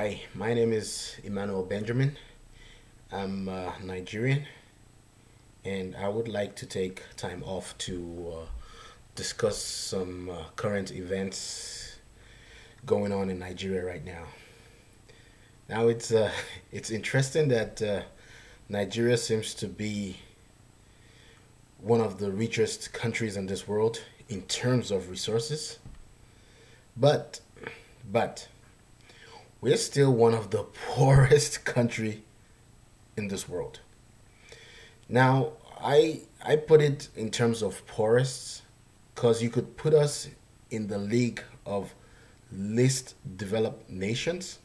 Hi, my name is Emmanuel Benjamin. I'm Nigerian, and I would like to take time off to discuss some current events going on in Nigeria right now. Now it's interesting that Nigeria seems to be one of the richest countries in this world in terms of resources, but but we're still one of the poorest country in this world. Now, I put it in terms of poorest because you could put us in the league of least developed nations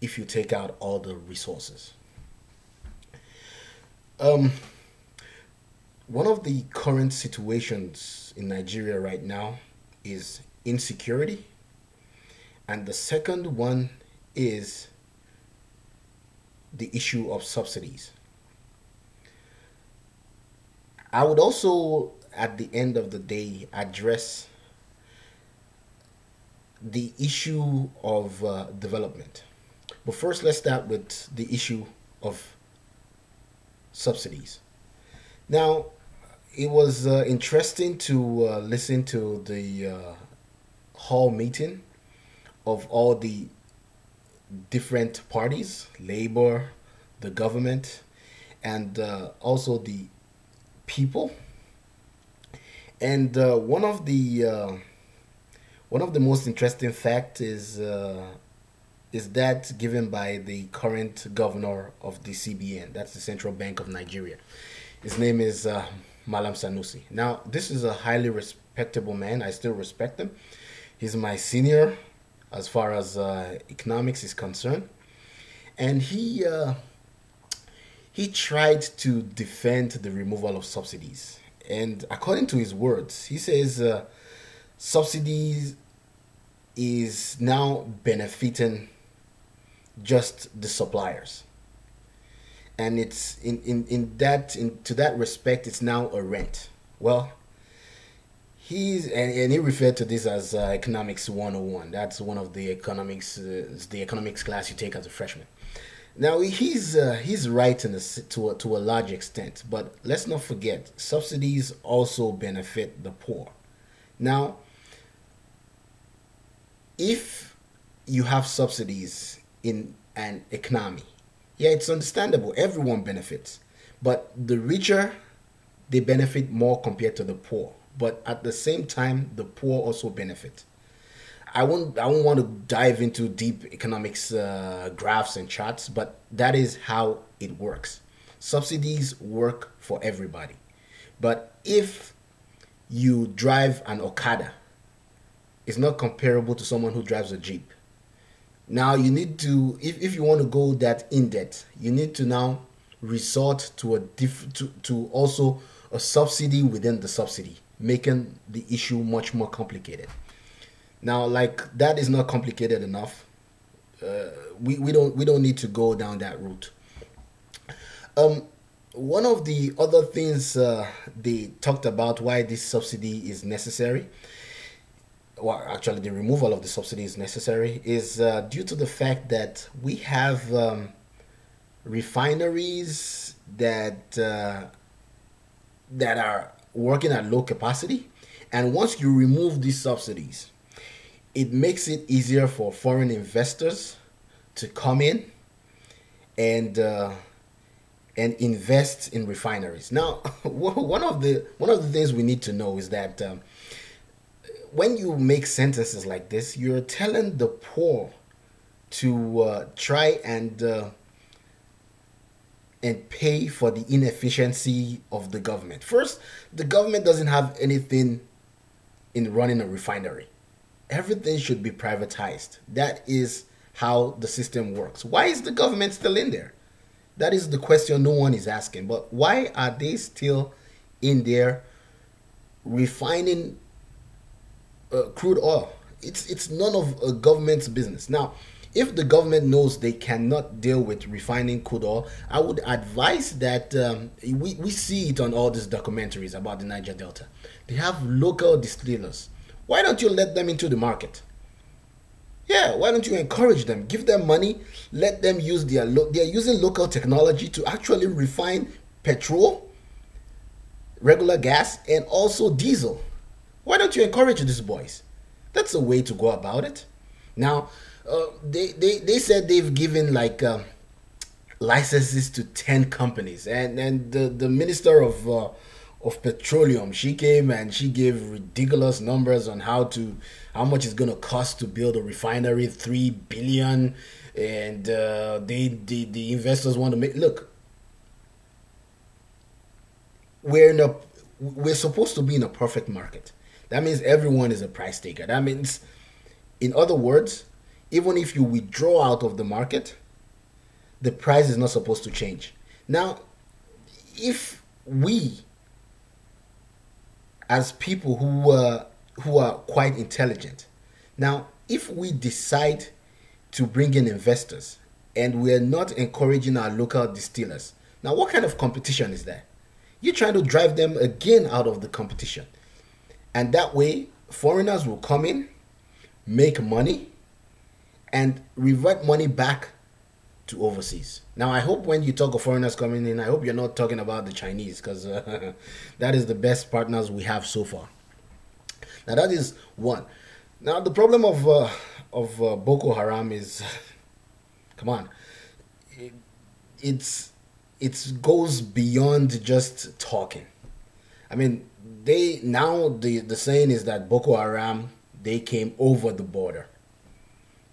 if you take out all the resources. Um, One of the current situations in Nigeria right now is insecurity, and the second one is the issue of subsidies. I would also, at the end of the day, address the issue of development. But first, let's start with the issue of subsidies. Now, it was interesting to listen to the hall meeting of all the different parties, labor, the government, and also the people. And one of the most interesting fact is that given by the current governor of the CBN, that's the Central Bank of Nigeria. His name is Malam Sanusi. Now, this is a highly respectable man. I still respect him. He's my senior as far as economics is concerned, and he tried to defend the removal of subsidies. And according to his words, he says subsidies is now benefiting just the suppliers, and it's to that respect, it's now a rent. Well, and he referred to this as economics 101. That's one of the economics class you take as a freshman. Now, he's right to a large extent, but let's not forget subsidies also benefit the poor. Now, if you have subsidies in an economy, yeah, it's understandable. Everyone benefits, but the richer, they benefit more compared to the poor. But at the same time, the poor also benefit. I won't want to dive into deep economics graphs and charts, but that is how it works. Subsidies work for everybody. But if you drive an Okada, it's not comparable to someone who drives a Jeep. Now you need to, if you want to go that in depth, you need to now resort to to also a subsidy within the subsidy, making the issue much more complicated. Now, like, that is not complicated enough. We don't need to go down that route. One of the other things they talked about why this subsidy is necessary, well, actually the removal of the subsidy is necessary, is due to the fact that we have refineries that are working at low capacity, and once you remove these subsidies, it makes it easier for foreign investors to come in and invest in refineries. Now, one of the things we need to know is that when you make sentences like this, you're telling the poor to try and pay for the inefficiency of the government. First, the government doesn't have anything in running a refinery. Everything should be privatized. That is how the system works. Why is the government still in there? That is the question no one is asking. But why are they still in there refining crude oil? It's none of a government's business. Now, if the government knows they cannot deal with refining crude oil, I would advise that we see it on all these documentaries about the Niger Delta. They have local distillers. Why don't you let them into the market? Yeah, why don't you encourage them? Give them money, let them use they're using local technology to actually refine petrol, regular gas, and also diesel. Why don't you encourage these boys? That's a way to go about it. Now, they said they've given like licenses to 10 companies, and the minister of petroleum, she came and she gave ridiculous numbers on how much it's going to cost to build a refinery, 3 billion. And the investors want to make, look, we're supposed to be in a perfect market. That means everyone is a price taker. That means, in other words, even if you withdraw out of the market, the price is not supposed to change. Now, if we, as people who are quite intelligent, now if we decide to bring in investors and we're not encouraging our local distillers, now what kind of competition is that? You're trying to drive them again out of the competition. And that way, foreigners will come in, make money, and revert money back to overseas. Now, I hope when you talk of foreigners coming in, I hope you're not talking about the Chinese, because that is the best partners we have so far. Now, that is one. Now, the problem of Boko Haram is, come on, it goes beyond just talking. I mean, the saying is that Boko Haram, they came over the border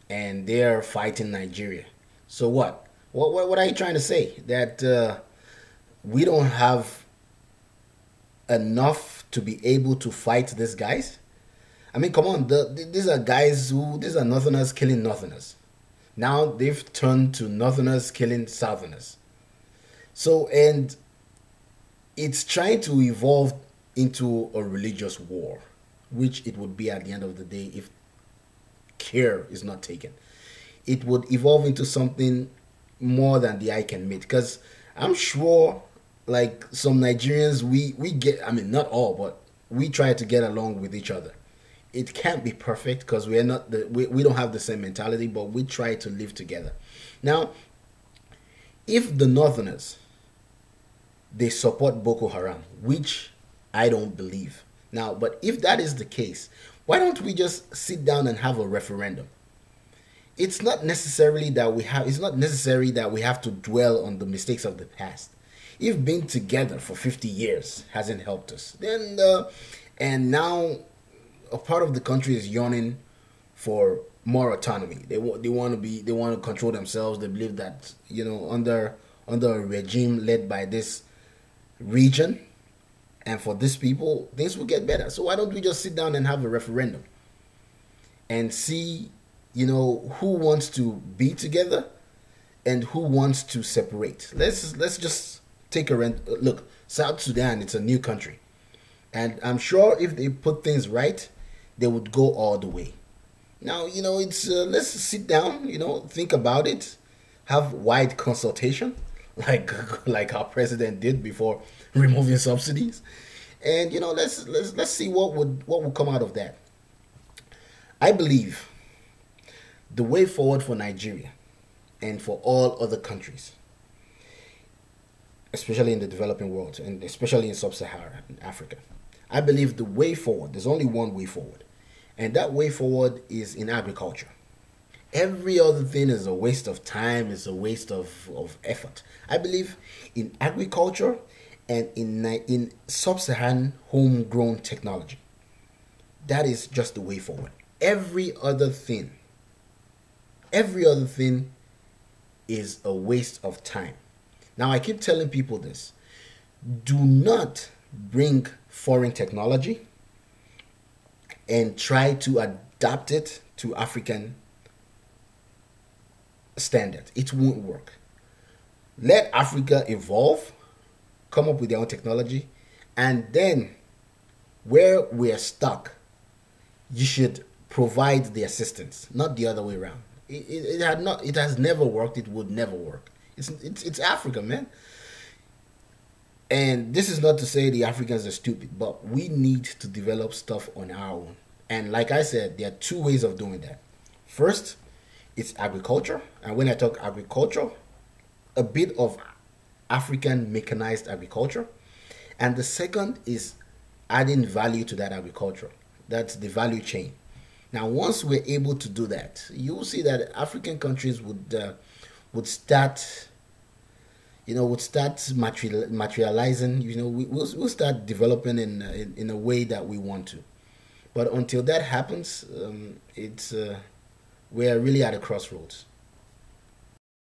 and they're fighting Nigeria. So what? What are you trying to say? That we don't have enough to be able to fight these guys? I mean, come on, these are these are Northerners killing Northerners. Now they've turned to Northerners killing Southerners. So, and it's trying to evolve into a religious war, which it would be at the end of the day if care is not taken. It would evolve into something more than the eye can meet. Because I'm sure, like some Nigerians, we get, I mean, not all, but we try to get along with each other. It can't be perfect because we don't have the same mentality, but we try to live together. Now, if the Northerners, they support Boko Haram, which I don't believe. Now, but if that is the case, why don't we just sit down and have a referendum? It's not necessary that we have to dwell on the mistakes of the past. If being together for 50 years hasn't helped us, then and now a part of the country is yearning for more autonomy. They want to control themselves. They believe that, under a regime led by this region and for these people, things will get better. So why don't we just sit down and have a referendum and see, who wants to be together and who wants to separate. Let's just take a look. South Sudan, it's a new country, and I'm sure if they put things right, they would go all the way. Now, it's let's sit down, think about it, have wide consultation, like our president did before removing subsidies, and let's see what would come out of that. I believe the way forward for Nigeria and for all other countries, especially in the developing world and especially in sub-Saharan Africa, I believe the way forward, there's only one way forward, and that way forward is in agriculture. Every other thing is a waste of time, is a waste of effort. I believe in agriculture and in sub-Saharan homegrown technology. That is just the way forward. Every other thing is a waste of time. Now, I keep telling people this. Do not bring foreign technology and try to adapt it to African standard. It won't work. Let Africa evolve, come up with their own technology, and then where we're stuck, you should provide the assistance, not the other way around. It has never worked. It would never work. It's Africa, man. And this is not to say the Africans are stupid, but we need to develop stuff on our own. And like I said, there are two ways of doing that. First, it's agriculture, and when I talk agriculture, a bit of African mechanized agriculture, and the second is adding value to that agriculture. That's the value chain. Now, once we're able to do that, you will see that African countries would start, materializing. We'll start developing in a way that we want to. But until that happens, it's we're really at a crossroads.